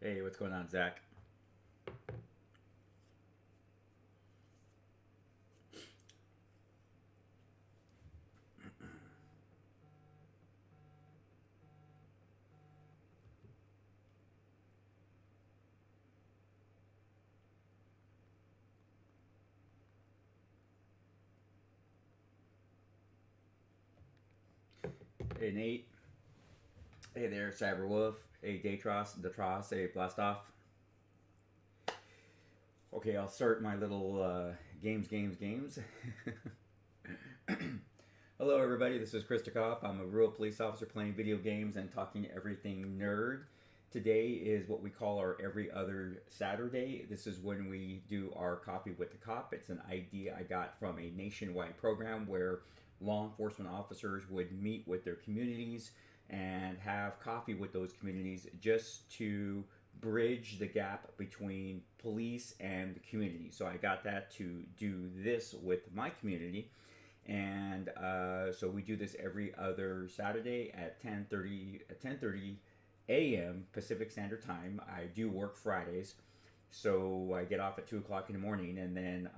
Hey, what's going on, Zach? Hey, Nate. Hey there, Cyberwolf. Hey, Datros. Hey, Blastoff. Okay, I'll start my little games. Hello, everybody. This is Christoph. I'm a real police officer playing video games and talking everything nerd. Today is what we call our every other Saturday. This is when we do our Coffee with the Cop. It's an idea I got from a nationwide program where law enforcement officers would meet with their communities and have coffee with those communities just to bridge the gap between police and the community. So I got that to do this with my community, and so we do this every other Saturday at 10:30 a.m. Pacific Standard Time. I do work Fridays, so I get off at 2 o'clock in the morning and then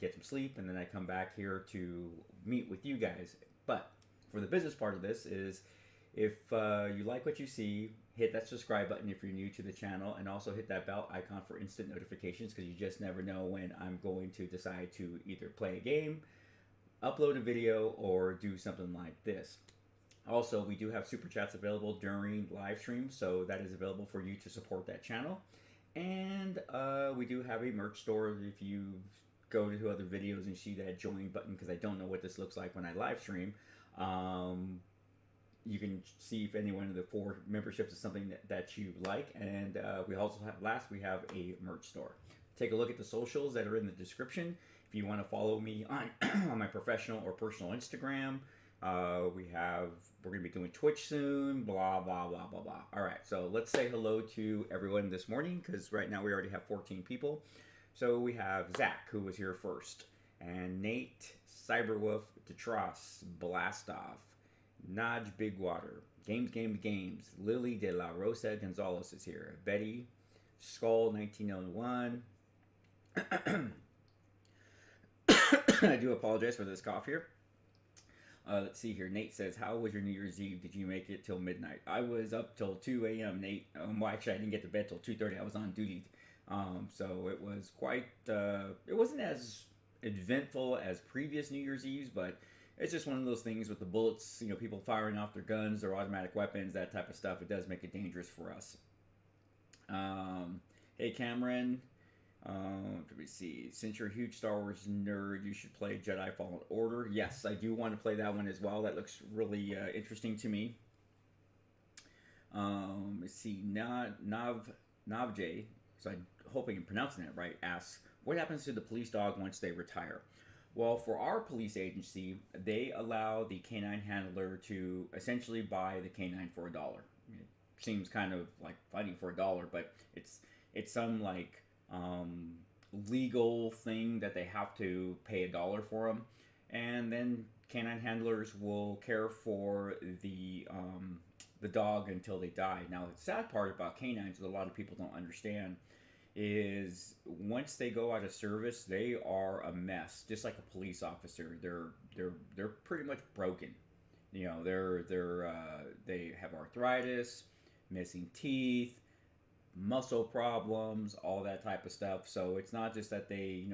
get some sleep, and then I come back here to meet with you guys. But for the business part of this is if you like what you see, hit that subscribe button if you're new to the channel, and also hit that bell icon for instant notifications because you just never know when I'm going to decide to either play a game, upload a video, or do something like this. Also, we do have super chats available during live streams, so that is available for you to support that channel. And we do have a merch store if you go to other videos and see that join button, because I don't know what this looks like when I live stream. You can see if any one of the 4 memberships is something that you like. And we also have a merch store. Take a look at the socials that are in the description if you want to follow me on on my professional or personal Instagram. We're gonna be doing Twitch soon. Blah blah blah blah blah. All right, so let's say hello to everyone this morning because right now we already have 14 people. So we have Zach, who was here first, and Nate, Cyberwolf, Detros, Blastoff, Naj Bigwater, Games, Lily de la Rosa Gonzalez is here, Betty, Skull 1901. I do apologize for this cough here. Let's see here. Nate says, "How was your New Year's Eve? Did you make it till midnight?" I was up till 2 a.m. Nate. Well, actually, I didn't get to bed till 2:30. I was on duty, so it was quite. It wasn't as eventful as previous New Year's Eves, but it's just one of those things with the bullets. People firing off their guns, their automatic weapons, that type of stuff. It does make it dangerous for us. Hey, Cameron. Let me see. Since you're a huge Star Wars nerd, you should play Jedi Fallen Order. Yes, I do want to play that one as well. That looks really interesting to me. Let's see. Navjay, so I'm hoping I'm pronouncing that right, asks, what happens to the police dog once they retire? Well, for our police agency, they allow the canine handler to essentially buy the canine for $1. It seems kind of like funny for $1, but it's some like legal thing that they have to pay $1 for them, and then canine handlers will care for the dog until they die. Now, the sad part about canines that a lot of people don't understand is once they go out of service, they are a mess, just like a police officer. They're pretty much broken. They have arthritis, missing teeth, muscle problems, all that type of stuff. So it's not just that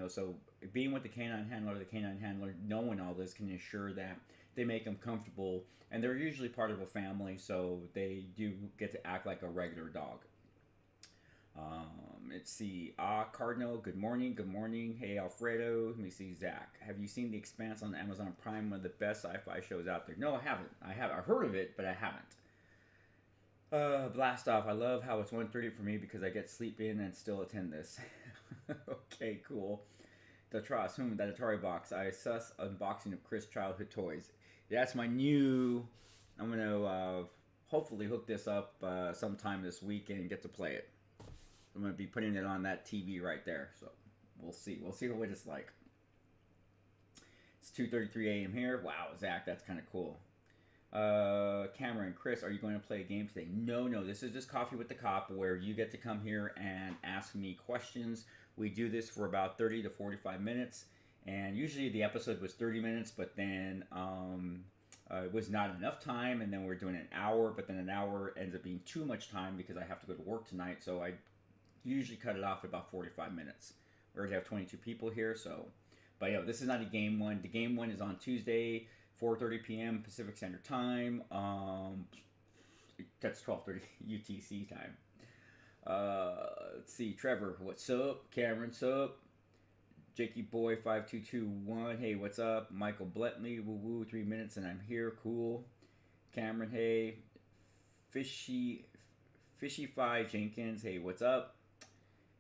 so being with the canine handler knowing all this can ensure that they make them comfortable, and they're usually part of a family, so they do get to act like a regular dog. Let's see. Cardinal, good morning. Hey, Alfredo. Let me see. Zach, have you seen The Expanse on Amazon Prime? One of the best sci-fi shows out there. No, I haven't. I've heard of it, but I haven't. Blast off. I love how it's 1:30 for me because I get sleep in and still attend this. Okay, cool. The Trust, that Atari box. I sus unboxing of Chris childhood toys. That's my new. I'm gonna hopefully hook this up sometime this week and get to play it. I'm gonna be putting it on that TV right there. So we'll see. We'll see what it's like. It's 2:33 a.m. here. Wow, Zach, that's kind of cool. Cameron, Chris, are you going to play a game today? No, no. This is just Coffee with the Cop, where you get to come here and ask me questions. We do this for about 30 to 45 minutes, and usually the episode was 30 minutes, but then it was not enough time, and then we're doing an hour, but then an hour ends up being too much time because I have to go to work tonight, so I usually cut it off at about 45 minutes. We already have 22 people here, so. But yeah, this is not a game one. The game one is on Tuesday, 4:30 p.m. Pacific Standard Time. That's 12:30 UTC time. Let's see. Trevor, what's up? Cameron, what's up? Jakey Boy 5221. Hey, what's up? Michael Bletney. Woo woo. 3 minutes and I'm here. Cool. Cameron. Hey. Fishy Jenkins. Hey, what's up?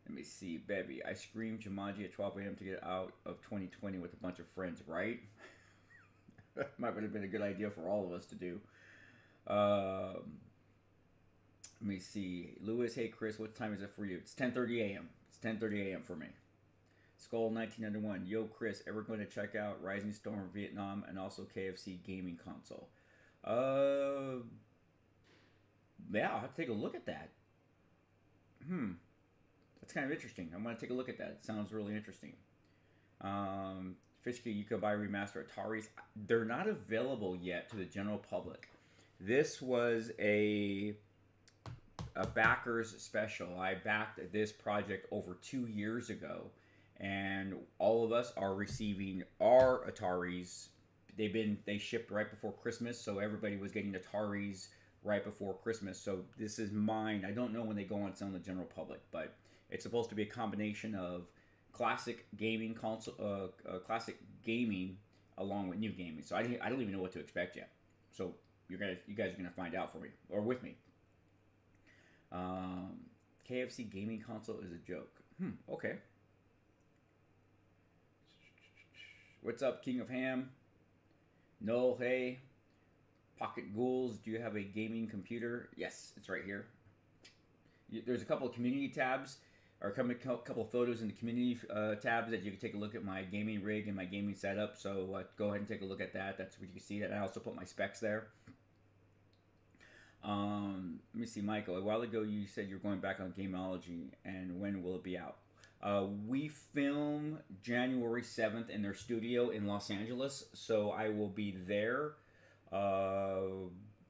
Let me see. Bevy. I screamed Jumanji at 12 a.m. to get out of 2020 with a bunch of friends, right? Might have been a good idea for all of us to do. Let me see. Lewis, hey Chris, what time is it for you? It's 10:30 a.m. It's 10:30 a.m. for me. Skull 1991. Yo Chris, ever going to check out Rising Storm Vietnam and also KFC gaming console? Yeah, I'll have to take a look at that. That's kind of interesting. I'm going to take a look at that. It sounds really interesting. Fishkey, you can buy remaster Ataris. They're not available yet to the general public. This was a backers special. I backed this project over 2 years ago, and all of us are receiving our Ataris. They shipped right before Christmas, so everybody was getting Ataris right before Christmas. So this is mine. I don't know when they go on sale in the general public, but it's supposed to be a combination of classic gaming console, classic gaming along with new gaming. So I don't even know what to expect yet. So you guys are gonna find out for me or with me. KFC gaming console is a joke. Okay. What's up, King of Ham? Noel, hey. Pocket Ghouls, do you have a gaming computer? Yes, it's right here. There's a couple of community tabs, or a couple of photos in the community tabs that you can take a look at my gaming rig and my gaming setup. So go ahead and take a look at that. That's where you can see that. I also put my specs there. Let me see, Michael. A while ago, you said you're going back on Gameology, and when will it be out? We film January 7th in their studio in Los Angeles, so I will be there.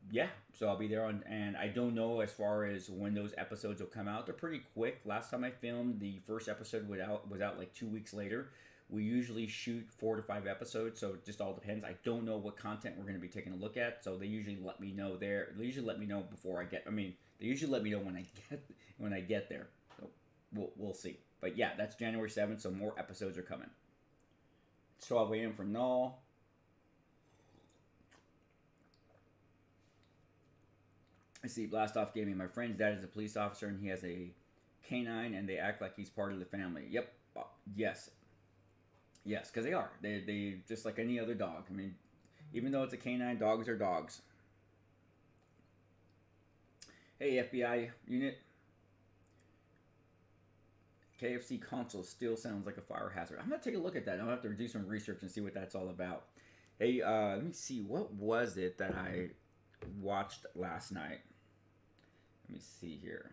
Yeah, so I'll be there and I don't know as far as when those episodes will come out. They're pretty quick. Last time I filmed, the first episode was out like 2 weeks later. We usually shoot 4 to 5 episodes, so it just all depends. I don't know what content we're going to be taking a look at, so they usually let me know there. They usually let me know before I get. I mean, they usually let me know when I get there. So we'll see. But yeah, that's January 7th, so more episodes are coming. It's 12 a.m. for Null. I see Blast Off Gaming. My friend's dad is a police officer and he has a canine and they act like he's part of the family. Yep. Yes. Yes, because they are. They just like any other dog. I mean, even though it's a canine, dogs are dogs. Hey, FBI unit. KFC console still sounds like a fire hazard. I'm going to take a look at that. I'll have to do some research and see what that's all about. Hey, let me see. What was it that I watched last night? Let me see here.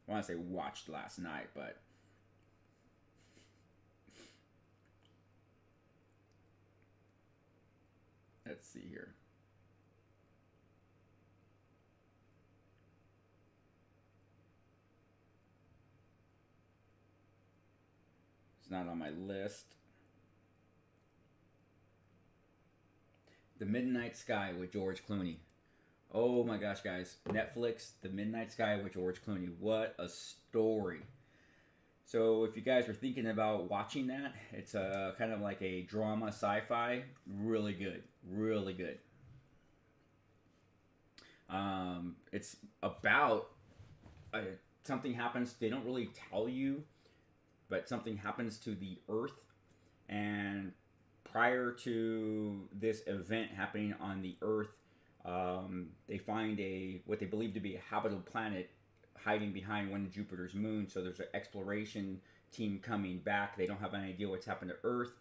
I want to say watched last night, but let's see here. It's not on my list. The Midnight Sky with George Clooney. Oh my gosh, guys. Netflix, The Midnight Sky with George Clooney. What a story. So if you guys are thinking about watching that, it's kind of like a drama sci-fi. Really good. Really good. It's about something happens. They don't really tell you, but something happens to the Earth. And prior to this event happening on the Earth, they find what they believe to be a habitable planet hiding behind one of Jupiter's moons. So there's an exploration team coming back. They don't have any idea what's happened to Earth,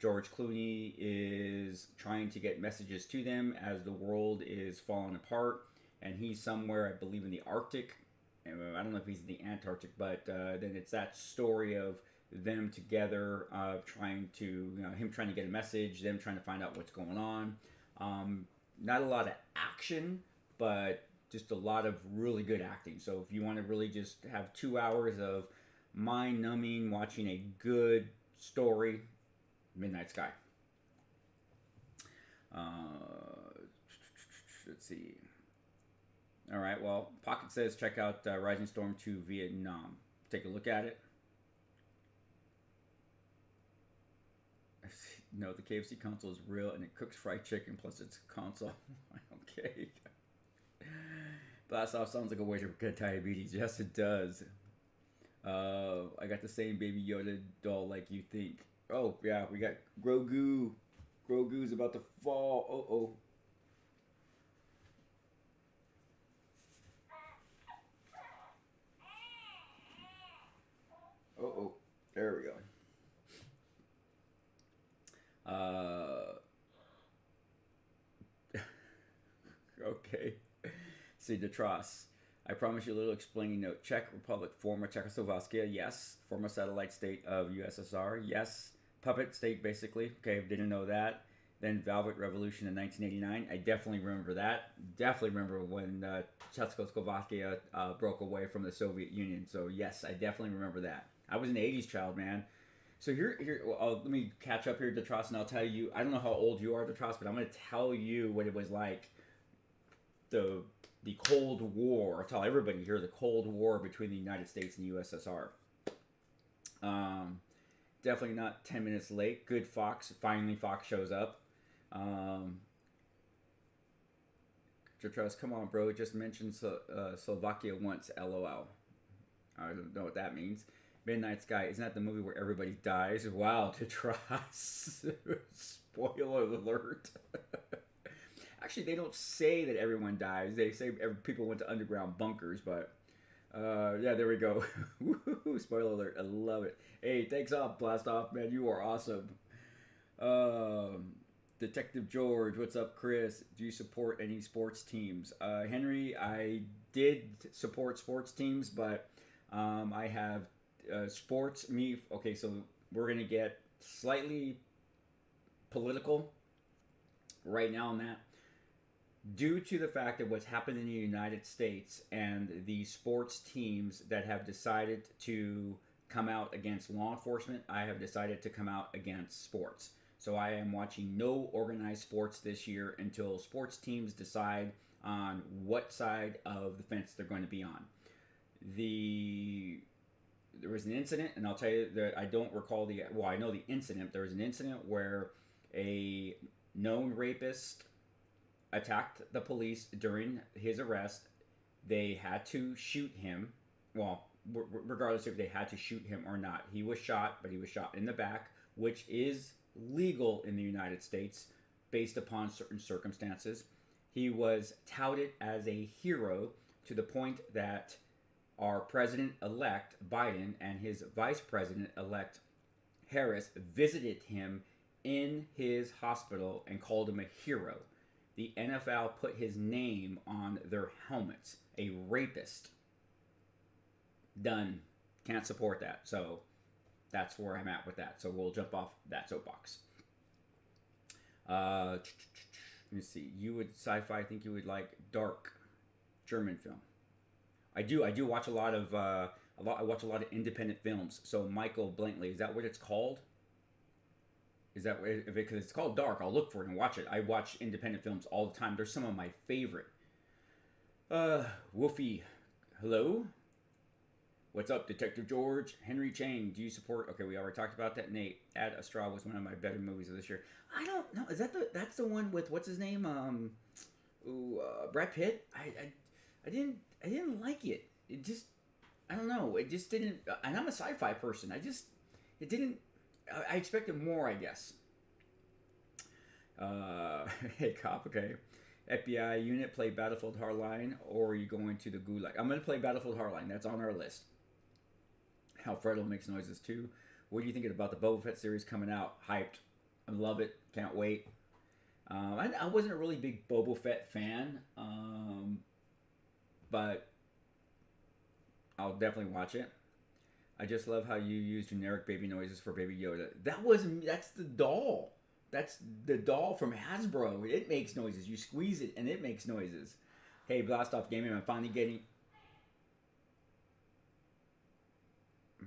George Clooney is trying to get messages to them as the world is falling apart, and he's somewhere, I believe, in the Arctic. I don't know if he's in the Antarctic, but then it's that story of them together, trying to, him trying to get a message, them trying to find out what's going on. Not a lot of action, but just a lot of really good acting. So if you want to really just have 2 hours of mind-numbing watching a good story, Midnight Sky. Let's see. All right, well, Pocket says check out Rising Storm 2 Vietnam. Take a look at it. No, the KFC console is real and it cooks fried chicken, plus it's a console. Okay. Blast Off sounds like a way to get diabetes. Yes, it does. I got the same Baby Yoda doll like you think. Oh, yeah, we got Grogu. Grogu's about to fall. Uh-oh. Uh-oh. There we go. Okay. See, Detros. I promise you a little explaining note. Czech Republic, former Czechoslovakia, yes. Former satellite state of USSR, yes. Puppet state, basically. Okay, didn't know that. Then Velvet Revolution in 1989. I definitely remember that. Definitely remember when Czechoslovakia broke away from the Soviet Union. So, yes, I definitely remember that. I was an 80s child, man. So let me catch up here, Detros, and I'll tell you, I don't know how old you are, Detros, but I'm going to tell you what it was like, the Cold War. I'll tell everybody here, the Cold War between the United States and the USSR. Definitely not 10 minutes late. Good Fox. Finally, Fox shows up. Detros, come on, bro. Just mentioned Slovakia once, LOL. I don't know what that means. Midnight Sky, isn't that the movie where everybody dies? Wow, Tetras. Spoiler alert. Actually, they don't say that everyone dies. They say people went to underground bunkers, but yeah, there we go. Spoiler alert. I love it. Hey, thanks off, Blast Off, man. You are awesome. Detective George, what's up, Chris? Do you support any sports teams? Henry, I did support sports teams, but I have sports me. Okay, so we're gonna get slightly political right now on that, due to the fact of what's happened in the United States and the sports teams that have decided to come out against law enforcement. I have decided to come out against sports. So I am watching no organized sports this year until sports teams decide on what side of the fence they're going to be on. There was an incident, and I'll tell you that I don't recall I know the incident. There was an incident where a known rapist attacked the police during his arrest. They had to shoot him. Well, regardless if they had to shoot him or not. He was shot, but he was shot in the back, which is legal in the United States based upon certain circumstances. He was touted as a hero to the point that our president-elect Biden and his vice president-elect Harris visited him in his hospital and called him a hero. The NFL put his name on their helmets. A rapist. Done. Can't support that. So that's where I'm at with that. So we'll jump off that soapbox. Let me see. You would sci-fi. I think you would like Dark, German film. I do watch a lot of I watch a lot of independent films. So Michael Blankley, is that what it's called? Is that because it's called Dark? I'll look for it and watch it. I watch independent films all the time. They're some of my favorite. Wolfie, hello. What's up, Detective George? Henry Chang, do you support? Okay, we already talked about that. Nate, Ad Astra was one of my better movies of this year. I don't know. Is that's the one with what's his name? Brad Pitt. I didn't like it. It just, I don't know. It just didn't. And I'm a sci-fi person. It didn't. I expected more, I guess. Hey, cop. Okay. FBI unit, play Battlefield Hardline, or are you going to the Gulag? I'm going to play Battlefield Hardline. That's on our list. Alfredo makes noises too. What are you thinking about the Boba Fett series coming out? Hyped. I love it. Can't wait. I wasn't a really big Boba Fett fan, but I'll definitely watch it. I just love how you use generic baby noises for Baby Yoda. That's the doll. That's the doll from Hasbro. It makes noises. You squeeze it and it makes noises. Hey, Blast Off Gaming, I'm finally getting.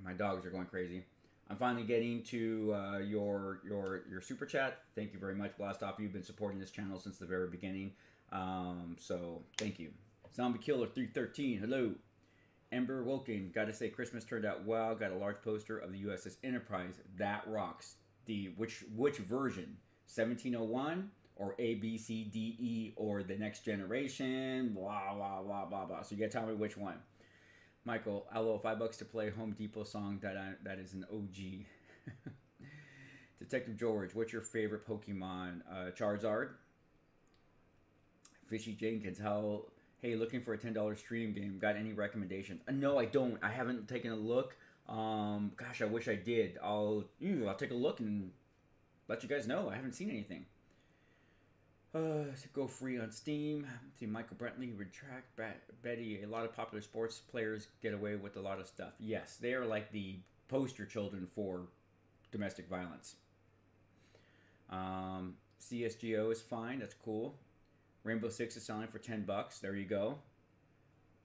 My dogs are going crazy. I'm finally getting to your super chat. Thank you very much, Blast Off. You've been supporting this channel since the very beginning. So thank you. Zombie Killer 313. Hello. Ember Wilkin, gotta say Christmas turned out well. Got a large poster of the USS Enterprise. That rocks. The which version? 1701 or A B C D E or the Next Generation? Blah blah blah blah blah. So you gotta tell me which one. Michael, LO, $5 to play Home Depot song that is an OG. Detective George, what's your favorite Pokemon? Charizard. Fishy Jenkins, hey, looking for a $10 stream game. Got any recommendations? No, I don't. I haven't taken a look. Gosh, I wish I did. I'll take a look and let you guys know. I haven't seen anything. Go free on Steam. See Michael Brentley, retract Betty. A lot of popular sports players get away with a lot of stuff. Yes, they are like the poster children for domestic violence. CSGO is fine. That's cool. Rainbow Six is selling for $10. There you go.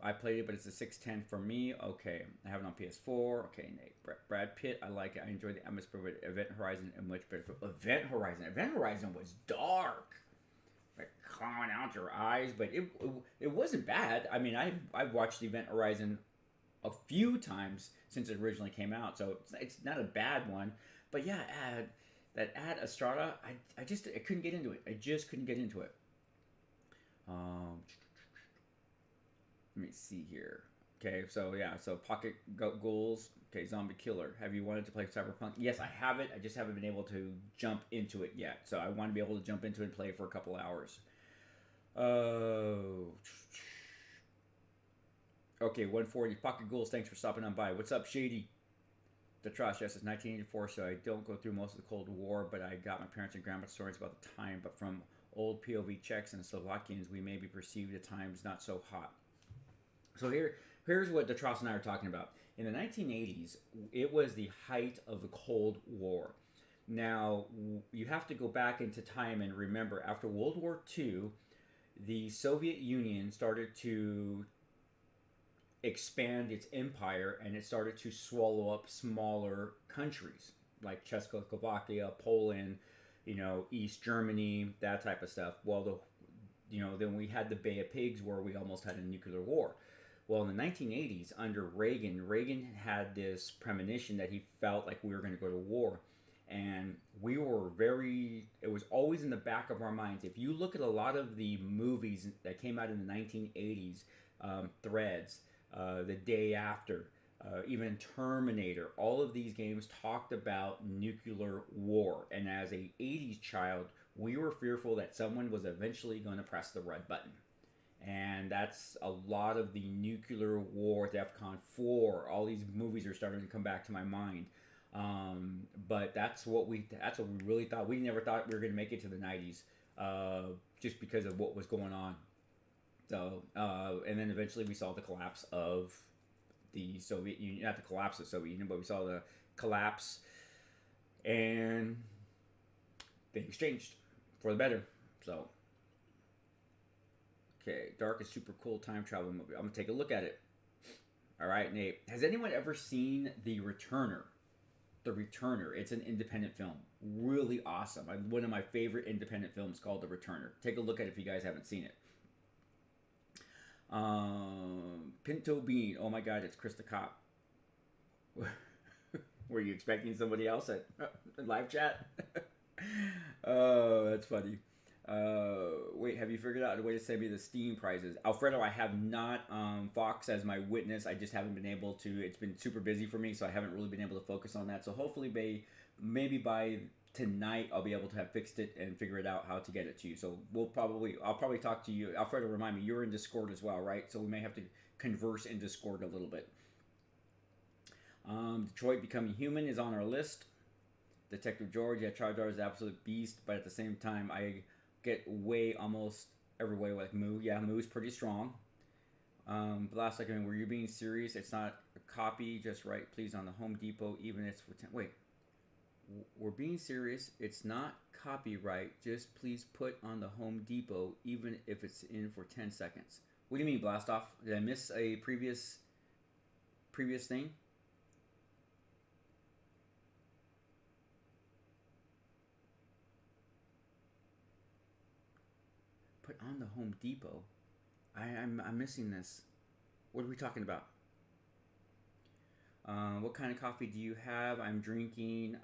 I played it, but it's a 610 for me. Okay, I have it on PS4. Okay, Nate. Brad Pitt, I like it. I enjoyed the atmosphere with Event Horizon and much better. Event Horizon was dark. Like clawing out your eyes, but it wasn't bad. I mean, I've watched Event Horizon a few times since it originally came out, so it's not a bad one. But yeah, Ad Astra, I couldn't get into it. I just couldn't get into it. Let me see here. Okay, so yeah, so Pocket Ghouls. Okay, Zombie Killer. Have you wanted to play Cyberpunk? Yes, I have it. I just haven't been able to jump into it yet. So I want to be able to jump into it and play for a couple hours. Okay, 140. Pocket Ghouls, thanks for stopping on by. What's up, Shady? The Trust, yes, it's 1984, so I don't go through most of the Cold War, but I got my parents and grandma's stories about the time. But from old POV Czechs and Slovakians, we may be perceived at times not so hot. So here's what Detross and I are talking about. In the 1980s, it was the height of the Cold War. Now, you have to go back into time and remember, after World War II, the Soviet Union started to expand its empire, and it started to swallow up smaller countries like Czechoslovakia, Poland, East Germany, that type of stuff. Well, then we had the Bay of Pigs, where we almost had a nuclear war. Well, in the 1980s, under Reagan had this premonition that he felt like we were going to go to war. And it was always in the back of our minds. If you look at a lot of the movies that came out in the 1980s, Threads, The Day After, even Terminator, all of these games talked about nuclear war. And as a 80s child, we were fearful that someone was eventually going to press the red button. And that's a lot of the nuclear war, DEFCON 4. All these movies are starting to come back to my mind. But that's what we really thought. We never thought we were going to make it to the 90s, just because of what was going on. So, and then eventually we saw the collapse of the Soviet Union. Not the collapse of the Soviet Union, but we saw the collapse, and things changed for the better. So. Okay, Dark is super cool time travel movie. I'm gonna take a look at it. All right, Nate. Has anyone ever seen The Returner? The Returner. It's an independent film. Really awesome. One of my favorite independent films called The Returner. Take a look at it if you guys haven't seen it. Pinto Bean. Oh my God, it's Chris the Cop. Were you expecting somebody else at live chat? Oh, that's funny. Wait, have you figured out a way to send me the Steam prizes? Alfredo, I have not. Fox as my witness. I just haven't been able to. It's been super busy for me, so I haven't really been able to focus on that. So hopefully maybe by tonight I'll be able to have fixed it and figure it out how to get it to you. So I'll probably talk to you. Alfredo, remind me, you're in Discord as well, right? So we may have to converse in Discord a little bit. Detroit Becoming Human is on our list. Detective George, yeah, Charizard is an absolute beast, but at the same time, I get way almost every way like Moo. Yeah, Moo's pretty strong. But last second, were you being serious? It's not a copy, just right, please, on the Home Depot, even if it's for 10. Wait, we're being serious. It's not copyright. Just please put on the Home Depot, even if it's in for 10 seconds. What do you mean, blast off? Did I miss a previous thing? Put on the Home Depot. I'm missing this. What are we talking about? What kind of coffee do you have? I'm drinking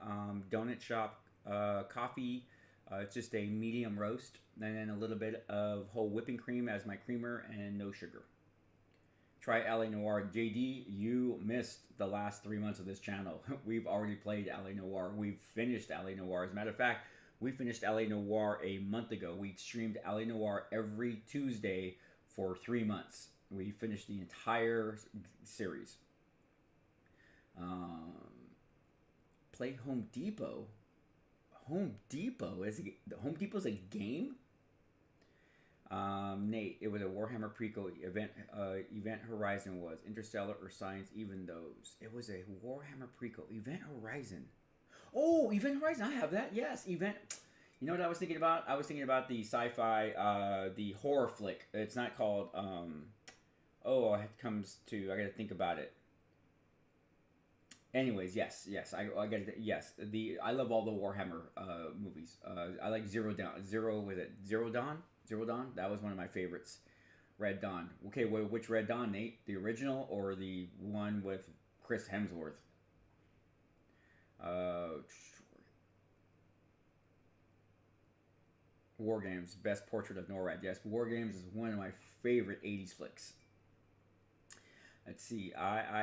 Donut Shop coffee. It's just a medium roast, and then a little bit of whole whipping cream as my creamer, and no sugar. Try LA Noire. JD, you missed the last 3 months of this channel. We've already played LA Noire. We've finished LA Noire. As a matter of fact, we finished LA Noire a month ago. We streamed LA Noire every Tuesday for 3 months. We finished the entire series. Play Home Depot. Home Depot is Home Depot's a game. Nate, it was a Warhammer prequel event. Event Horizon was Interstellar or Science. Even those, it was a Warhammer prequel. Event Horizon. Oh, Event Horizon. I have that. Yes, Event. You know what I was thinking about? I was thinking about the sci-fi, the horror flick. It's not called. Oh, it comes to. I got to think about it. Anyways, yes, I got it. Yes, I love all the Warhammer movies. I like Zero Dawn. Zero Dawn? Zero Dawn. That was one of my favorites. Red Dawn. Okay, which Red Dawn, Nate? The original or the one with Chris Hemsworth? War Games, best portrait of NORAD. Yes, War Games is one of my favorite 80s flicks. Let's see.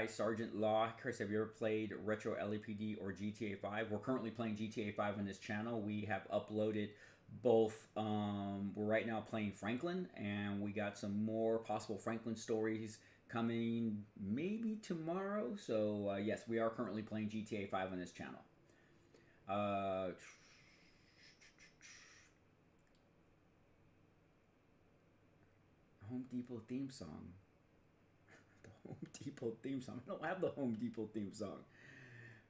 Sergeant Law. Chris, have you ever played Retro LAPD or GTA 5? We're currently playing GTA 5 on this channel. We have uploaded both. We're right now playing Franklin, and we got some more possible Franklin stories coming maybe tomorrow. So, yes, we are currently playing GTA 5 on this channel. Home Depot theme song. Home Depot theme song. I don't have the Home Depot theme song.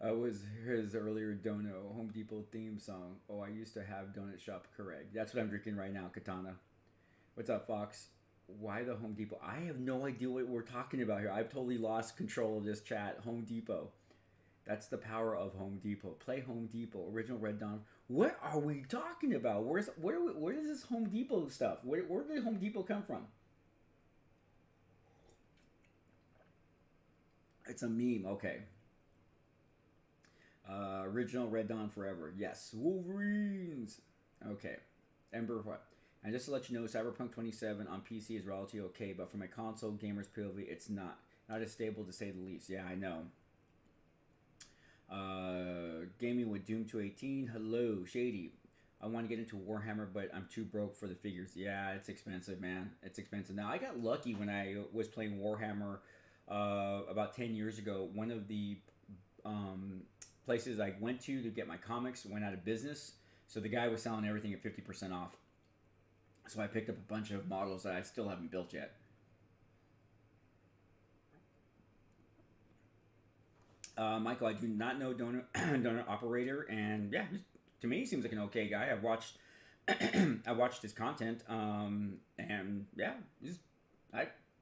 Was his earlier Dono Home Depot theme song. Oh, I used to have Donut Shop correct. That's what I'm drinking right now, Katana. What's up, Fox? Why the Home Depot? I have no idea what we're talking about here. I've totally lost control of this chat. Home Depot. That's the power of Home Depot. Play Home Depot. Original Red Dawn. What are we talking about? Where is this Home Depot stuff? Where did Home Depot come from? It's a meme. Okay. Original Red Dawn forever. Yes. Wolverines. Okay. Ember what? And just to let you know, Cyberpunk 27 on PC is relatively okay, but for my console gamers POV, it's not as stable to say the least. Yeah, I know. Gaming with Doom 218. Hello, Shady. I want to get into Warhammer, but I'm too broke for the figures. Yeah, it's expensive, man. It's expensive. Now, I got lucky when I was playing Warhammer about 10 years ago. One of the places I went to get my comics went out of business, so the guy was selling everything at 50% off. So I picked up a bunch of models that I still haven't built yet. Michael, I do not know Donut Operator, and yeah, to me he seems like an okay guy. I've watched I watched his content, and yeah, he's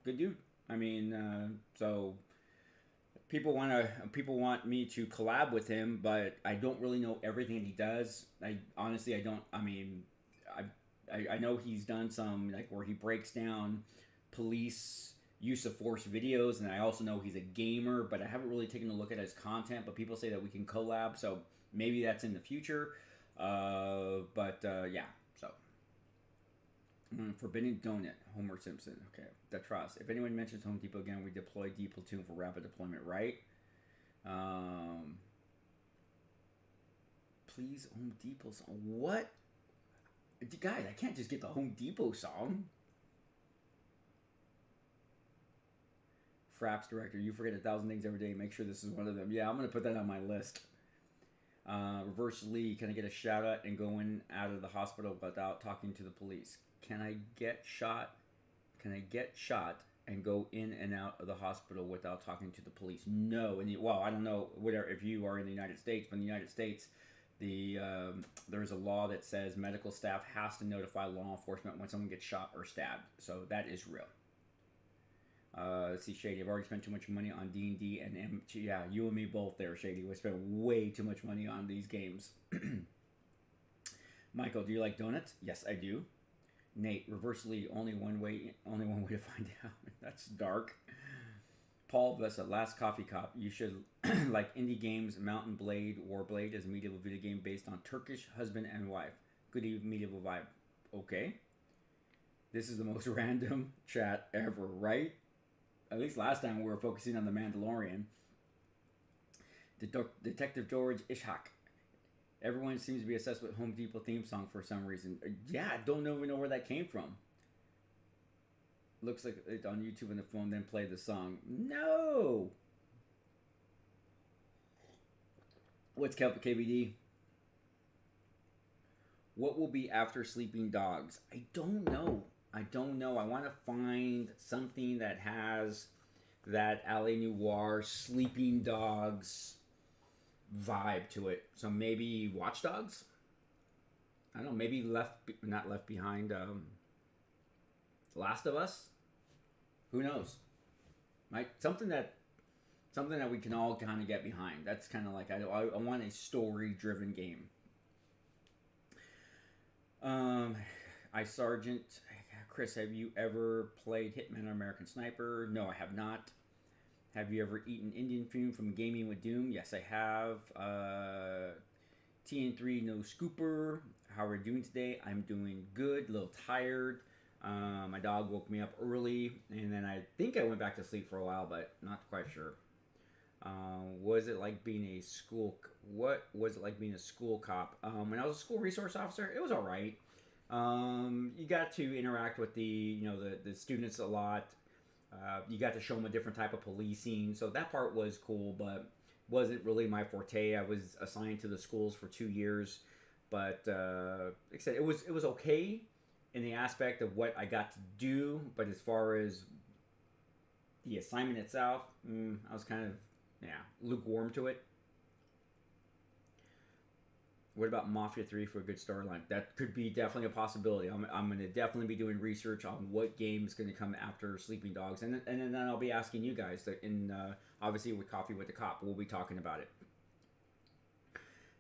good dude. I mean, so people want me to collab with him, but I don't really know everything that he does. I honestly don't. I mean, I know he's done some like where he breaks down police use of force videos, and I also know he's a gamer, but I haven't really taken a look at his content. But people say that we can collab, so maybe that's in the future. Yeah, so Forbidden Donut, Homer Simpson. Okay, the trust. If anyone mentions Home Depot again, we deploy D platoon for rapid deployment, right? Please, Home Depot song. What? Guys, I can't just get the Home Depot song. Fraps director, you forget 1,000 things every day. Make sure this is one of them. Yeah, I'm gonna put that on my list. Reverse Lee, can I get a shout out and go in out of the hospital without talking to the police? Can I get shot? Can I get shot and go in and out of the hospital without talking to the police? No. Well, I don't know whatever if you are in the United States, but in the United States, there's a law that says medical staff has to notify law enforcement when someone gets shot or stabbed. So that is real. Let's see, Shady. I've already spent too much money on D&D and yeah, you and me both there, Shady. We spent way too much money on these games. Michael, do you like donuts? Yes, I do. Nate, Reverse Lee, only one way to find out. That's dark. Paul Vessa, Last Coffee Cop. You should like indie games. Mountain Blade, Warblade is a medieval video game based on Turkish husband and wife. Good medieval vibe. Okay. This is the most random chat ever, right? At least last time we were focusing on the Mandalorian. Detective George Ishak. Everyone seems to be obsessed with Home Depot theme song for some reason. Yeah, I don't even know where that came from. Looks like it's on YouTube on the phone, then play the song. No! What's KBD? What will be after Sleeping Dogs? I don't know. I want to find something that has that LA Noire Sleeping Dogs vibe to it. So maybe Watch Dogs? I don't know. Maybe not Left Behind. Last of Us? Who knows? Something that we can all kind of get behind. That's kind of like I want a story-driven game. Sergeant Chris, have you ever played Hitman or American Sniper? No, I have not. Have you ever eaten Indian food from Gaming with Doom? Yes, I have. TN3 No Scooper. How are you doing today? I'm doing good. A little tired. My dog woke me up early, and then I think I went back to sleep for a while, but not quite sure. What was it like being a school cop? When I was a school resource officer, it was all right. You got to interact with the students a lot. You got to show them a different type of policing, so that part was cool, but wasn't really my forte. I was assigned to the schools for 2 years, but like I said, it was okay in the aspect of what I got to do, but as far as the assignment itself, I was kind of lukewarm to it. What about Mafia 3 for a good storyline? That could be definitely a possibility. I'm going to definitely be doing research on what game is going to come after Sleeping Dogs. And then I'll be asking you guys, obviously with Coffee with the Cop, we'll be talking about it.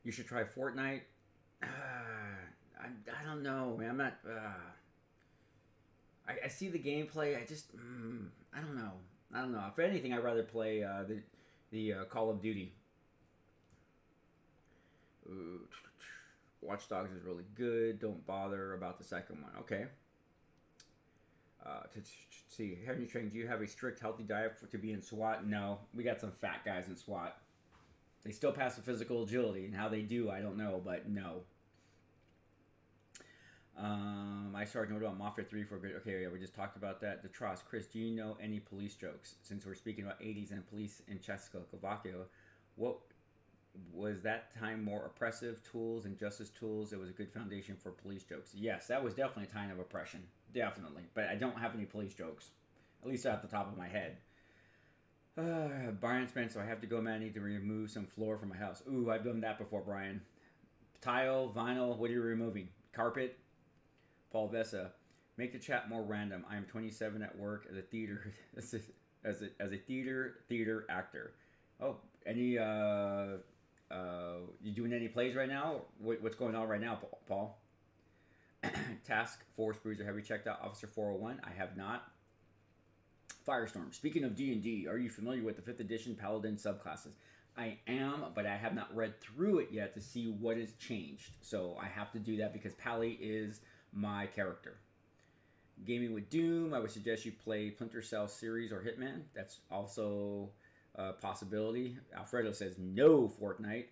You should try Fortnite. I don't know, man. I'm not... I see the gameplay. I just... I don't know. If anything, I'd rather play the Call of Duty. Watch Dogs is really good. Don't bother about the second one. Okay. To see, Henry Train, do you have a strict healthy diet to be in SWAT? No, we got some fat guys in SWAT. They still pass the physical agility, and how they do, I don't know, but no. I started knowing about Mafia 3 for a good... Okay, yeah, we just talked about that. The Trust. Chris, do you know any police jokes? Since we're speaking about 80s and police in Czechoslovakia, what... Was that time more oppressive? Tools and justice tools. It was a good foundation for police jokes. Yes, that was definitely a time of oppression. Definitely. But I don't have any police jokes. At least at the top of my head. Brian Spencer, I have to go, man. I need to remove some floor from my house. Ooh, I've done that before, Brian. Tile, vinyl, what are you removing? Carpet? Paul Vessa, make the chat more random. I am 27 at work as a theater as a theater actor. Oh, any you doing any plays right now? What's going on right now, Paul? Task Force Bruiser, have you checked out Officer 401? I have not. Firestorm. Speaking of D&D, are you familiar with the 5th edition Paladin subclasses? I am, but I have not read through it yet to see what has changed. So I have to do that because Pally is my character. Gaming with Doom, I would suggest you play Splinter Cell series or Hitman. That's also a possibility. Alfredo says no Fortnite.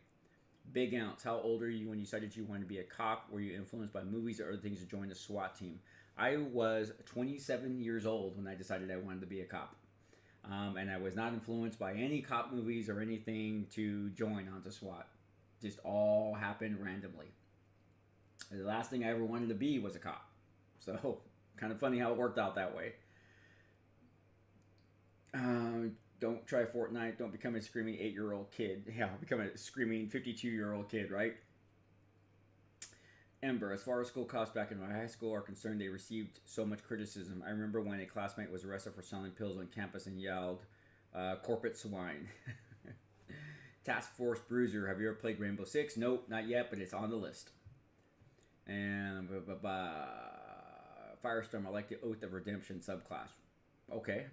Big Ounce, how old are you when you decided you wanted to be a cop? Were you influenced by movies or other things to join the SWAT team? I was 27 years old when I decided I wanted to be a cop. And I was not influenced by any cop movies or anything to join onto SWAT. Just all happened randomly. The last thing I ever wanted to be was a cop. So, kind of funny how it worked out that way. Don't try Fortnite. Don't become a screaming 8-year-old kid. Yeah, become a screaming 52-year-old kid, right? Ember, as far as school cops back in my high school are concerned, they received so much criticism. I remember when a classmate was arrested for selling pills on campus and yelled, corporate swine. Task Force Bruiser, have you ever played Rainbow Six? Nope, not yet, but it's on the list. And Firestorm, I like the Oath of Redemption subclass. Okay.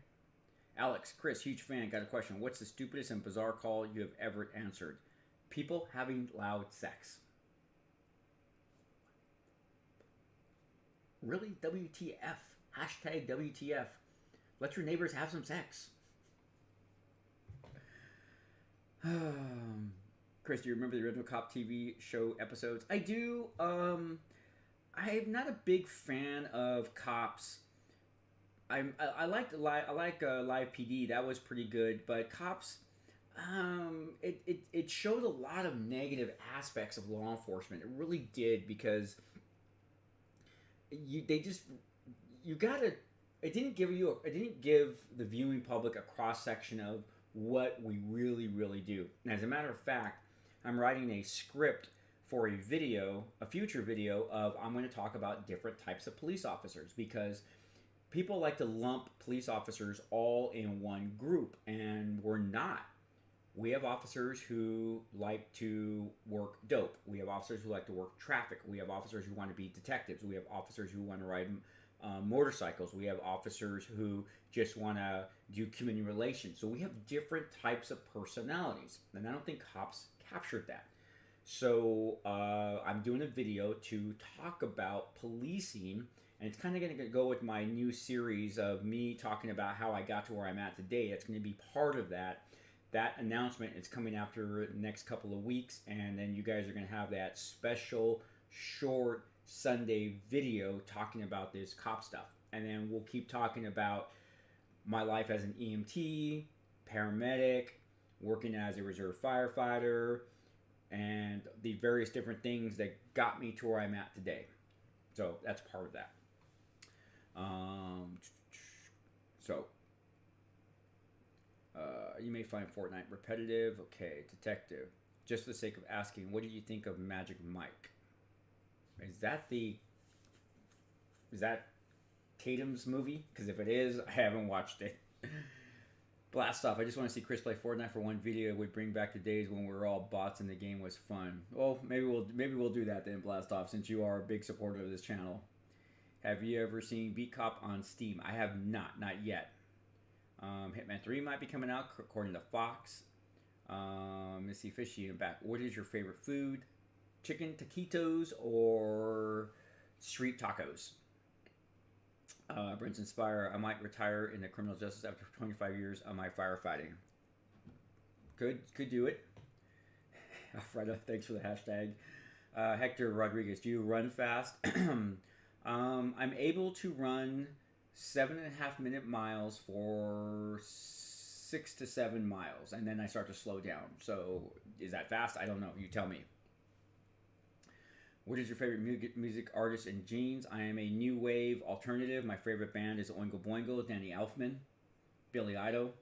Alex, Chris, huge fan, got a question. What's the stupidest and bizarre call you have ever answered? People having loud sex. Really? WTF? Hashtag WTF. Let your neighbors have some sex. Chris, do you remember the original Cop TV show episodes? I do. I'm not a big fan of Cops. I like Live PD. That was pretty good, but Cops, it showed a lot of negative aspects of law enforcement. It really did, because it didn't give the viewing public a cross section of what we really do. And as a matter of fact, I'm writing a script for a future video of, I'm going to talk about different types of police officers, because people like to lump police officers all in one group, and we're not. We have officers who like to work dope. We have officers who like to work traffic. We have officers who want to be detectives. We have officers who want to ride motorcycles. We have officers who just want to do community relations. So we have different types of personalities, and I don't think Cops captured that. So I'm doing a video to talk about policing, and it's kind of going to go with my new series of me talking about how I got to where I'm at today. It's going to be part of that. That announcement is coming after the next couple of weeks, and then you guys are going to have that special short Sunday video talking about this cop stuff. And then we'll keep talking about my life as an EMT, paramedic, working as a reserve firefighter, and the various different things that got me to where I'm at today. So that's part of that. You may find Fortnite repetitive. Okay, detective. Just for the sake of asking, what did you think of Magic Mike? Is that Tatum's movie? Because if it is, I haven't watched it. Blast off. I just want to see Chris play Fortnite for one video. It would bring back the days when we were all bots and the game was fun. Well, maybe we'll do that then, Blast off, since you are a big supporter of this channel. Have you ever seen Beat Cop on Steam? I have not yet. Hitman 3 might be coming out according to Fox. Missy Fishy and back. What is your favorite food? Chicken taquitos or street tacos? Brenton Spire, I might retire in the criminal justice after 25 years of my firefighting. Could do it. Alfredo, thanks for the hashtag. Hector Rodriguez, do you run fast? I'm able to run 7.5 minute miles for 6 to 7 miles, and then I start to slow down. So is that fast? I don't know. You tell me. What is your favorite music artist and jeans? I am a new wave alternative. My favorite band is Oingo Boingo, Danny Elfman, Billy Idol.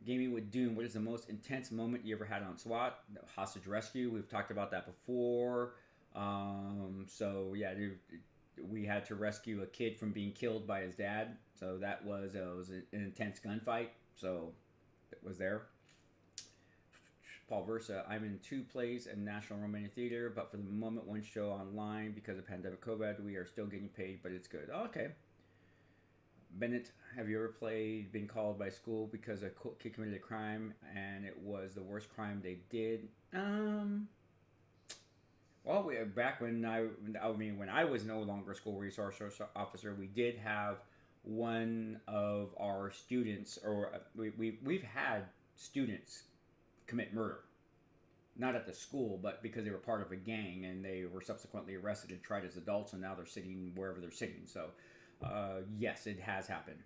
Gaming with Doom. What is the most intense moment you ever had on SWAT? Hostage rescue. We've talked about that before. So yeah, we had to rescue a kid from being killed by his dad. So that was an intense gunfight. So it was there. Paul Versa, I'm in 2 plays in National Romania Theater, but for the moment 1 show online because of pandemic COVID. We are still getting paid, but it's good. Oh, okay. Bennett, have you ever been called by school because a kid committed a crime and it was the worst crime they did? Well, back when I was no longer a school resource officer, we did have one of our students, or we've had students commit murder. Not at the school, but because they were part of a gang and they were subsequently arrested and tried as adults, and now they're sitting wherever they're sitting. So, yes, it has happened.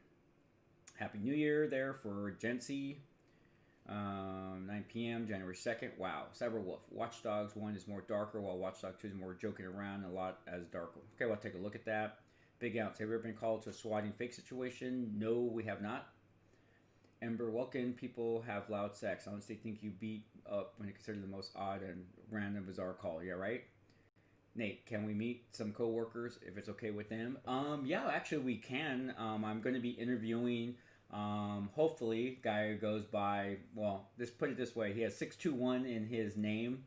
Happy New Year there for Jency. 9 p.m. January 2nd. Wow. Cyberwolf. Watch Dogs 1 is more darker, while Watch Dogs 2 is more joking around, a lot as darker. Okay, well, I'll take a look at that. Big Outs. Have you ever been called to a swatting fake situation? No, we have not. Ember, what can people have loud sex? I honestly think you beat up when you consider the most odd and random bizarre call. Yeah, right? Nate, can we meet some coworkers if it's okay with them? Yeah, actually we can. I'm going to be interviewing, hopefully, guy who goes by, well, let's put it this way. He has 621 in his name.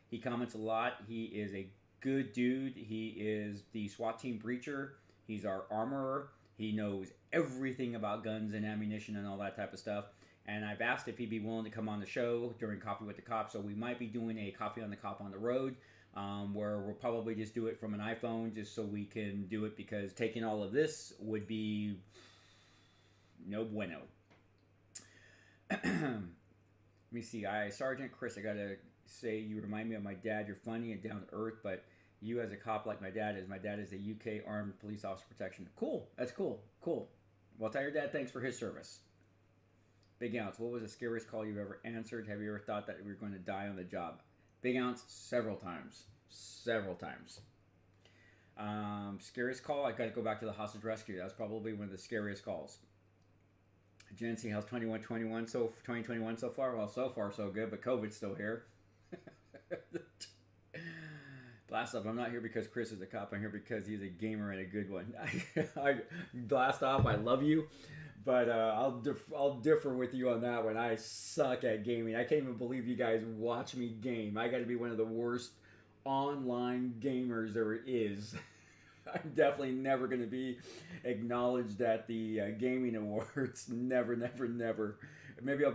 He comments a lot. He is a good dude. He is the SWAT team breacher. He's our armorer. He knows everything about guns and ammunition and all that type of stuff. And I've asked if he'd be willing to come on the show during Coffee with the Cop. So we might be doing a Coffee on the Cop on the road, where we'll probably just do it from an iPhone just so we can do it, because taking all of this would be no bueno. Let me see. Sergeant Chris, I got to say you remind me of my dad. You're funny and down to earth, but you as a cop like my dad is. My dad is a UK Armed Police Officer Protection. Cool. That's cool. Cool. Well, tell your dad thanks for his service. Big Ounce, what was the scariest call you've ever answered? Have you ever thought that you were going to die on the job? Big Ounce, several times. Several times. Scariest call? I got to go back to the hostage rescue. That's probably one of the scariest calls. Jancy, how's 2021 so far? Well, so far so good, but COVID's still here. Blast off, I'm not here because Chris is a cop. I'm here because he's a gamer and a good one. Blast off, I love you, but I'll differ with you on that one. I suck at gaming. I can't even believe you guys watch me game. I got to be one of the worst online gamers there is. I'm definitely never going to be acknowledged at the gaming awards. Never, never, never. Maybe I'll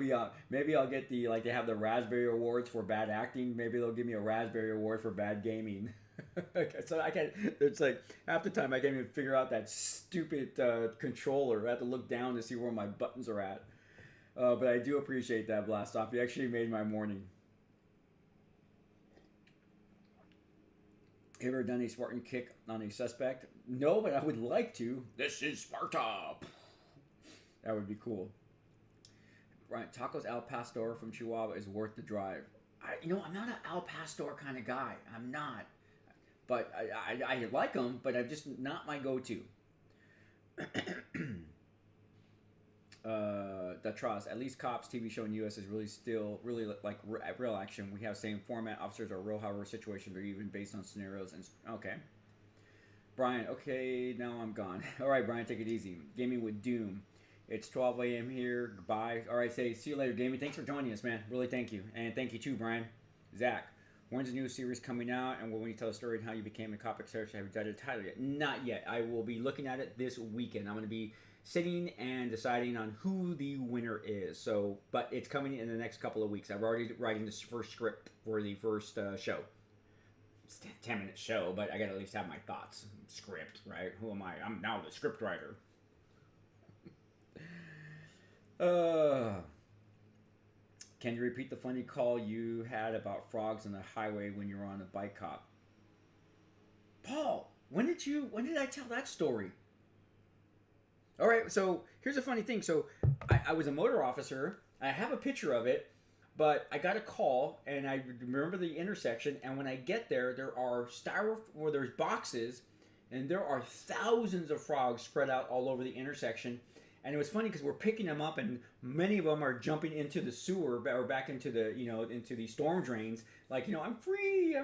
get the, like, they have the Raspberry Awards for bad acting. Maybe they'll give me a Raspberry Award for bad gaming. So I can't. It's like half the time I can't even figure out that stupid controller. I have to look down to see where my buttons are at. But I do appreciate that, Blast Off. You actually made my morning. Have you ever done a Spartan kick on a suspect? No, but I would like to. This is Sparta. That would be cool. Right, Tacos Al Pastor from Chihuahua is worth the drive. I'm not an Al Pastor kind of guy. I'm not. But I like them, but I'm just not my go-to. The Trust. At least Cops TV show in U.S. is really like real action. We have same format. Officers are real, however, situations are even based on scenarios. And okay. Brian, okay, now I'm gone. All right, Brian, take it easy. Gaming with Doom. It's 12 a.m. here. Goodbye. All right, see you later, Gaming. Thanks for joining us, man. Really, thank you. And thank you, too, Brian. Zach, when's the new series coming out? And when you tell a story on how you became a cop search, have you decided the title yet? Not yet. I will be looking at it this weekend. I'm going to be sitting and deciding on who the winner is. So, but it's coming in the next couple of weeks. I'm already writing this first script for the first show. It's a 10-minute show, but I got to at least have my thoughts. Script, right? Who am I? I'm now the script writer. Can you repeat the funny call you had about frogs on the highway when you were on a bike cop? Paul, when did I tell that story? All right, so here's a funny thing. So I was a motor officer. I have a picture of it, but I got a call, and I remember the intersection. And when I get there, there are there's boxes, and there are thousands of frogs spread out all over the intersection. And it was funny because we're picking them up, and many of them are jumping into the sewer or back into the into the storm drains. Like, I'm free,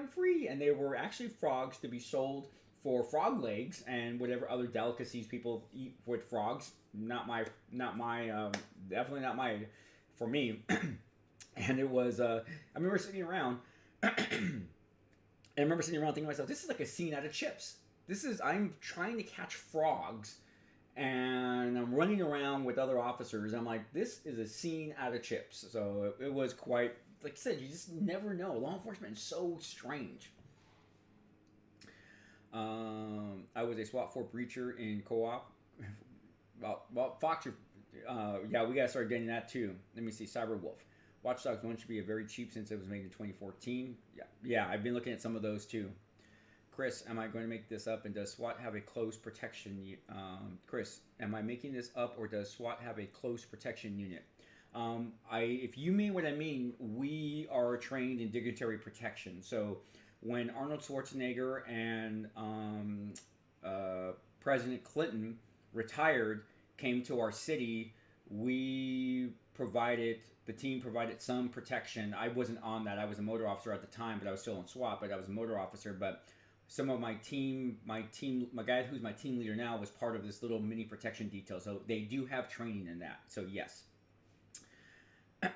and they were actually frogs to be sold for frog legs and whatever other delicacies people eat with frogs. Definitely not my, for me. And it was, I remember sitting around, thinking to myself, this is like a scene out of Chips. I'm trying to catch frogs, and I'm running around with other officers. I'm like, this is a scene out of Chips. So it was quite, like I said, you just never know. Law enforcement is so strange. I was a SWAT 4 breacher in co-op. Well, Fox, yeah, we gotta start getting that too. Let me see, Cyberwolf. Watch Dogs 1 should be very cheap since it was made in 2014. Yeah, I've been looking at some of those too. Chris, am I going to make this up? And does SWAT have a close protection? Chris, am I making this up, or does SWAT have a close protection unit? If you mean what I mean, we are trained in dignitary protection. So when Arnold Schwarzenegger and President Clinton retired, came to our city, the team provided some protection. I wasn't on that. I was a motor officer at the time, but I was still on SWAT, but I was a motor officer. But some of my guy who's my team leader now was part of this little mini protection detail. So they do have training in that. So yes. I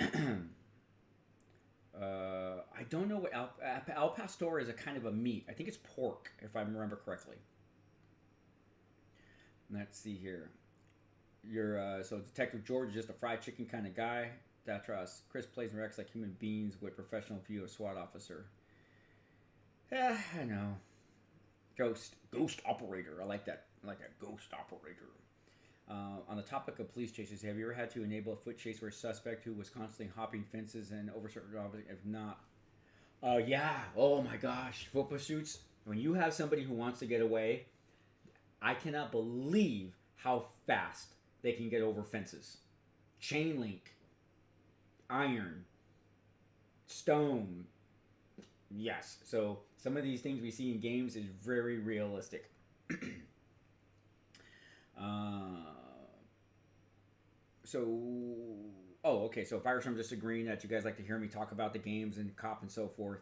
don't know what al pastor is. A kind of a meat. I think it's pork, if I remember correctly. Let's see here. So Detective George is just a fried chicken kind of guy. That trust. Chris plays and reacts like human beings with professional view of SWAT officer. I know. Ghost operator. I like that. I like that ghost operator. On the topic of police chases, have you ever had to enable a foot chase where a suspect who was constantly hopping fences and over certain objects? If not, yeah. Oh my gosh, foot pursuits. When you have somebody who wants to get away, I cannot believe how fast they can get over fences. Chain link, iron, stone. Yes. So some of these things we see in games is very realistic. Okay. So Firestorm just agreeing that you guys like to hear me talk about the games and cop and so forth.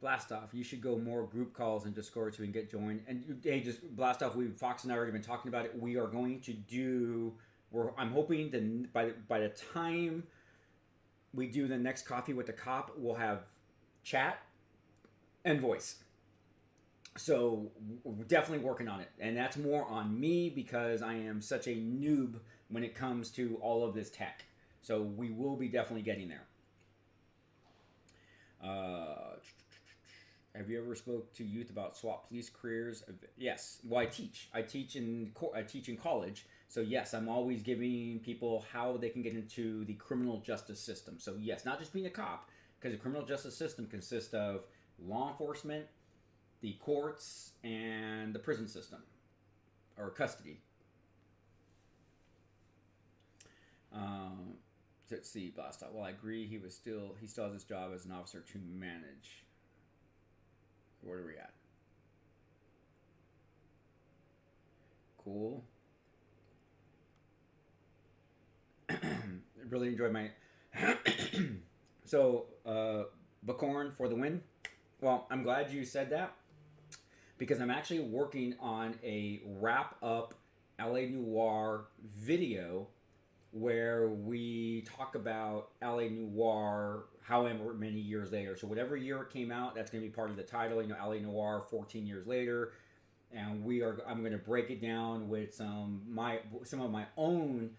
Blast off. You should go more group calls and Discord so we can get joined. And hey, just blast off. Fox and I already been talking about it. We are going to do. I'm hoping that by the time we do the next coffee with the cop, we'll have chat and voice. So we're definitely working on it, and that's more on me because I am such a noob when it comes to all of this tech. So we will be definitely getting there. Have you ever spoke to youth about SWAT police careers? Yes. Well, I teach. I teach in college. So yes, I'm always giving people how they can get into the criminal justice system. So yes, not just being a cop, because the criminal justice system consists of law enforcement, the courts, and the prison system, or custody. Let's see, Blast. Well, I agree. He still has his job as an officer to manage. Where are we at? Cool. Really enjoyed my. So, Buckhorn for the win. Well, I'm glad you said that because I'm actually working on a wrap up LA Noire video where we talk about LA Noire however many years later. So whatever year it came out, that's going to be part of the title. LA Noire 14 years later, and I'm going to break it down with some of my own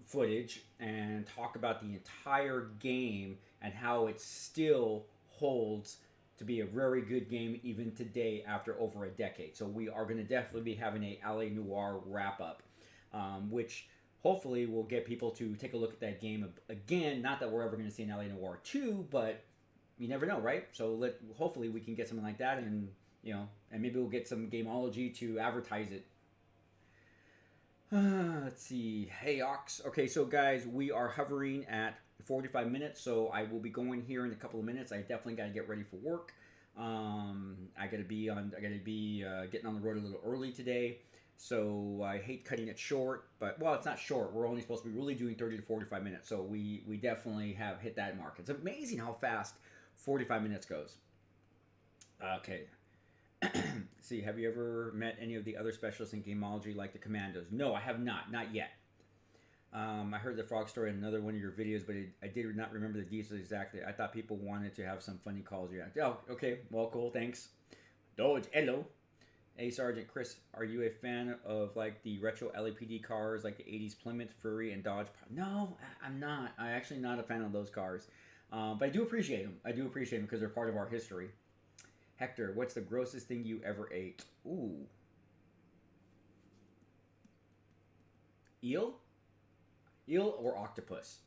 footage and talk about the entire game and how it still holds to be a very good game even today after over a decade. So we are going to definitely be having a LA Noire wrap up, which hopefully will get people to take a look at that game again. Not that we're ever going to see an LA Noire 2, but you never know, right? So hopefully we can get something like that, and and maybe we'll get some Gameology to advertise it. Let's see. Hey, Ox. Okay, so guys, we are hovering at 45 minutes, so I will be going here in a couple of minutes. I definitely got to get ready for work. I got to be getting on the road a little early today, so I hate cutting it short. But well, it's not short. We're only supposed to be really doing 30 to 45 minutes, so we definitely have hit that mark. It's amazing how fast 45 minutes goes. Okay. See, have you ever met any of the other specialists in Gameology like the Commandos? No, I have not yet. I heard the frog story in another one of your videos, but I did not remember the details exactly. I thought people wanted to have some funny calls react. Oh, okay. Well, cool. Thanks. Dodge. Hello. Hey, Sergeant Chris, are you a fan of like the retro LAPD cars, like the 80s Plymouth, Fury, and Dodge? No, I'm not. I'm actually not a fan of those cars. But I do appreciate them. I do appreciate them because they're part of our history. Hector, what's the grossest thing you ever ate? Ooh. Eel? Eel or octopus?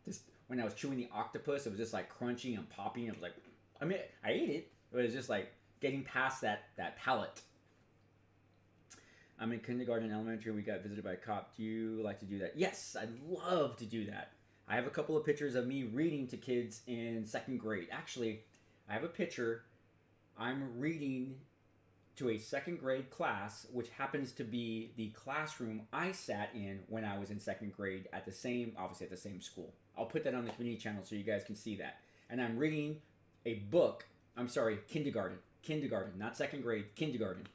Just when I was chewing the octopus, it was just like crunchy and popping. It was like, I mean, I ate it, but it was just like getting past that palate. I'm in kindergarten and elementary. We got visited by a cop. Do you like to do that? Yes, I'd love to do that. I have a couple of pictures of me reading to kids in second grade. Actually, I have a picture. I'm reading to a second grade class, which happens to be the classroom I sat in when I was in second grade obviously at the same school. I'll put that on the community channel so you guys can see that. And I'm reading a book. I'm sorry, kindergarten, not second grade, kindergarten.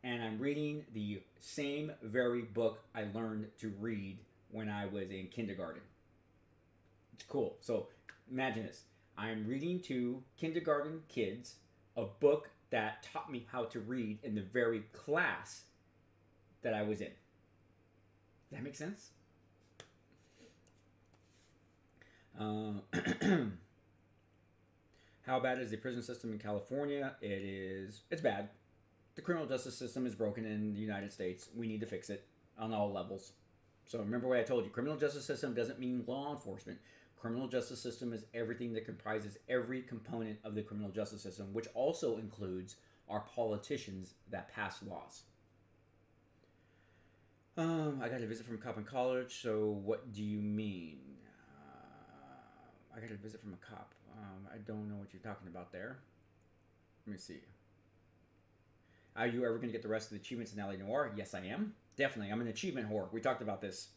And I'm reading the same very book I learned to read when I was in kindergarten. It's cool. So imagine this. I'm reading to kindergarten kids a book that taught me how to read in the very class that I was in. Does that make sense? How bad is the prison system in California? It's bad. The criminal justice system is broken in the United States. We need to fix it on all levels. So remember what I told you. Criminal justice system doesn't mean law enforcement. Criminal justice system is everything that comprises every component of the criminal justice system, which also includes our politicians that pass laws. I got a visit from a cop in college, so what do you mean? I got a visit from a cop. I don't know what you're talking about there. Let me see. Are you ever going to get the rest of the achievements in Noire? Yes, I am. Definitely. I'm an achievement whore. We talked about this.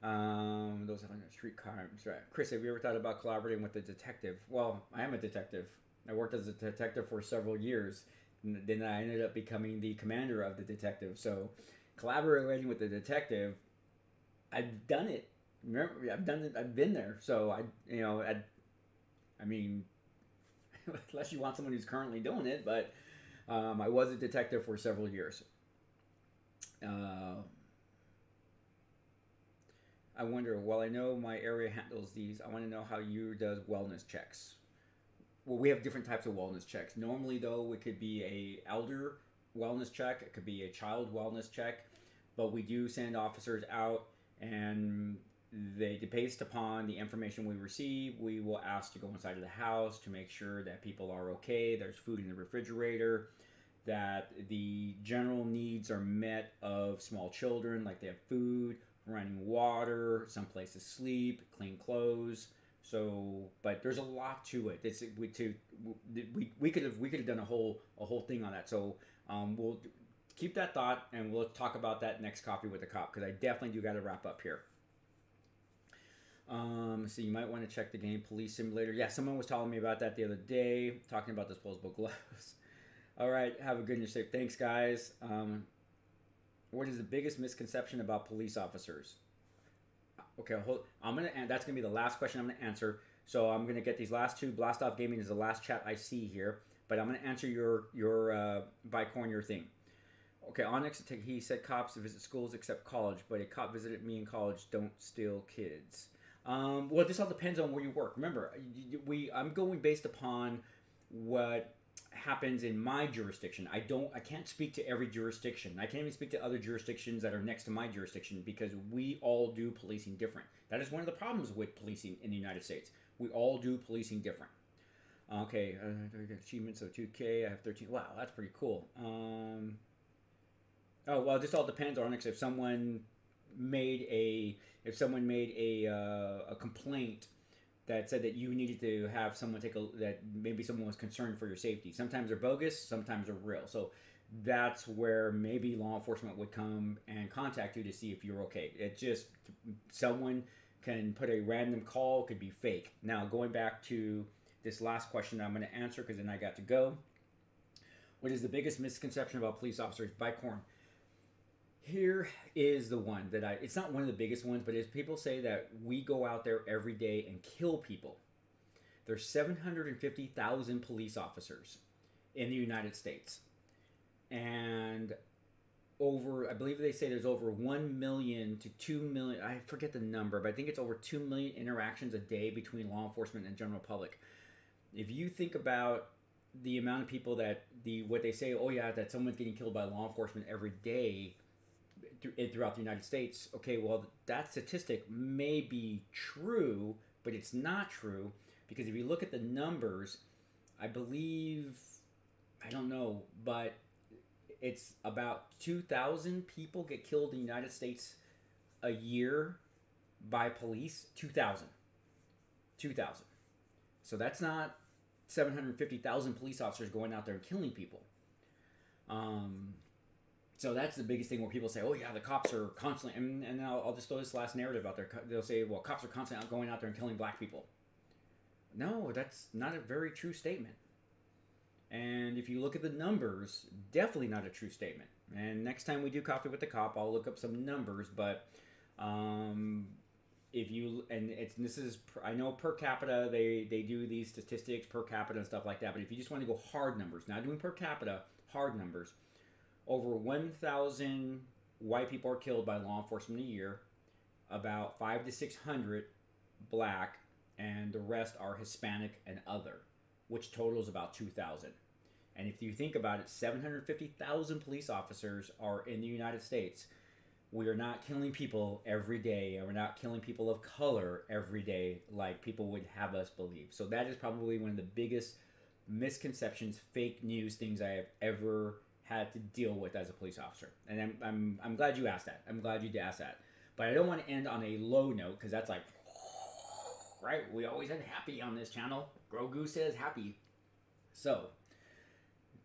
Those are street crimes. Right. Chris, have you ever thought about collaborating with a detective? Well, I am a detective. I worked as a detective for several years. And then I ended up becoming the commander of the detective. So collaborating with the detective, I've done it. Remember, I've done it. I've been there. So I mean, unless you want someone who's currently doing it, but I was a detective for several years. I wonder, while I know my area handles these, I want to know how you does wellness checks. Well, we have different types of wellness checks. Normally, though, it could be a elder wellness check. It could be a child wellness check. But we do send officers out, and based upon the information we receive, we will ask to go inside of the house to make sure that people are okay, there's food in the refrigerator, that the general needs are met of small children, like they have food, running water, some place to sleep, clean clothes. So, but there's a lot to it. We could have done a whole thing on that. So we'll keep that thought, and we'll talk about that next Coffee with the Cop, because I definitely do got to wrap up here. So you might want to check the game Police Simulator. Yeah, someone was telling me about that the other day, talking about disposable gloves. All right, have a good and safe. Thanks, guys. What is the biggest misconception about police officers? Okay, that's gonna be the last question I'm gonna answer. So I'm gonna get these last two. Blast Off Gaming is the last chat I see here, but I'm gonna answer your Bicorn, your thing. Okay, Onyx, he said cops visit schools except college, but a cop visited me in college. Don't steal kids. Well, this all depends on where you work. Remember, I'm going based upon what happens in my jurisdiction. I can't speak to every jurisdiction. I can't even speak to other jurisdictions that are next to my jurisdiction, because we all do policing different. That is one of the problems with policing in the United States. We all do policing different. Okay, I got achievements of 2K. I have 13. Wow, that's pretty cool. Oh well, this all depends on if someone made a complaint that said that you needed to have someone that maybe someone was concerned for your safety. Sometimes they're bogus, sometimes they're real. So that's where maybe law enforcement would come and contact you to see if you're okay. It just, someone can put a random call, could be fake. Now, going back to this last question I'm going to answer, because then I got to go. What is the biggest misconception about police officers? Bicorn. Here is the one that it's not one of the biggest ones, but it's people say that we go out there every day and kill people. There's 750,000 police officers in the United States. And I believe they say there's over 1 million to 2 million, I forget the number, but I think it's over 2 million interactions a day between law enforcement and general public. If you think about the amount of people what they say, oh yeah, that someone's getting killed by law enforcement every day, throughout the United States, okay, well, that statistic may be true, but it's not true, because if you look at the numbers, I don't know, but it's about 2,000 people get killed in the United States a year by police. 2,000. 2,000. So that's not 750,000 police officers going out there and killing people. So that's the biggest thing where people say, oh yeah, the cops are constantly, and I'll just throw this last narrative out there. They'll say, well, cops are constantly going out there and killing black people. No, that's not a very true statement. And if you look at the numbers, definitely not a true statement. And next time we do Coffee with the Cop, I'll look up some numbers. But if you, and this is, I know per capita, they do these statistics per capita and stuff like that. But if you just want to go hard numbers, not doing per capita, hard numbers, over 1,000 white people are killed by law enforcement a year. About 500 to 600 black, and the rest are Hispanic and other, which totals about 2,000. And if you think about it, 750,000 police officers are in the United States. We are not killing people every day, and we're not killing people of color every day like people would have us believe. So that is probably one of the biggest misconceptions, fake news things I have ever had to deal with as a police officer. And I'm glad you asked that. I'm glad you asked that. But I don't want to end on a low note, because that's like, right? We always end happy on this channel. Grogu says happy. So,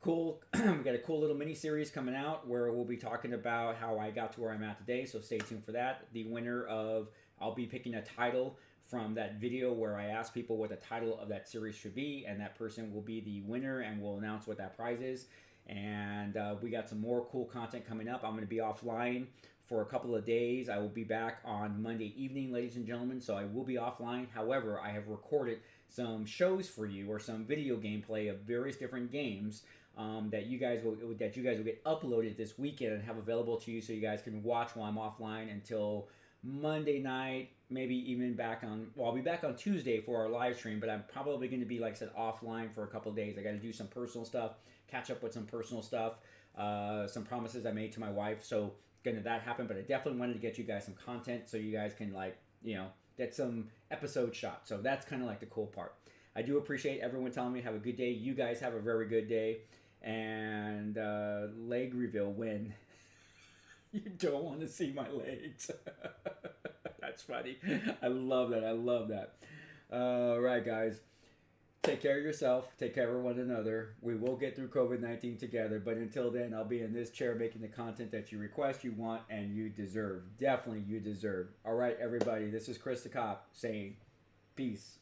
cool. We got a cool little mini series coming out where we'll be talking about how I got to where I'm at today. So stay tuned for that. The winner of, I'll be picking a title from that video where I asked people what the title of that series should be, and that person will be the winner, and we'll announce what that prize is. And we got some more cool content coming up. I'm going to be offline for a couple of days. I will be back on Monday evening, ladies and gentlemen, so I will be offline. However, I have recorded some shows for you, or some video gameplay of various different games that you guys will get uploaded this weekend and have available to you, so you guys can watch while I'm offline until Monday night, maybe even back on, well, I'll be back on Tuesday for our live stream, but I'm probably going to be, like I said, offline for a couple of days. I got to do some personal stuff, catch up with some personal stuff, some promises I made to my wife, so gonna that happen. But I definitely wanted to get you guys some content so you guys can, like, you know, get some episode shots. So that's kind of like the cool part. I do appreciate everyone telling me have a good day. You guys have a very good day. And leg reveal when you don't want to see my legs. That's funny. I love that. I love that. All right, guys. Take care of yourself. Take care of one another. We will get through COVID-19 together. But until then, I'll be in this chair making the content that you request, you want, and you deserve. Definitely you deserve. All right, everybody. This is Chris the Cop saying peace.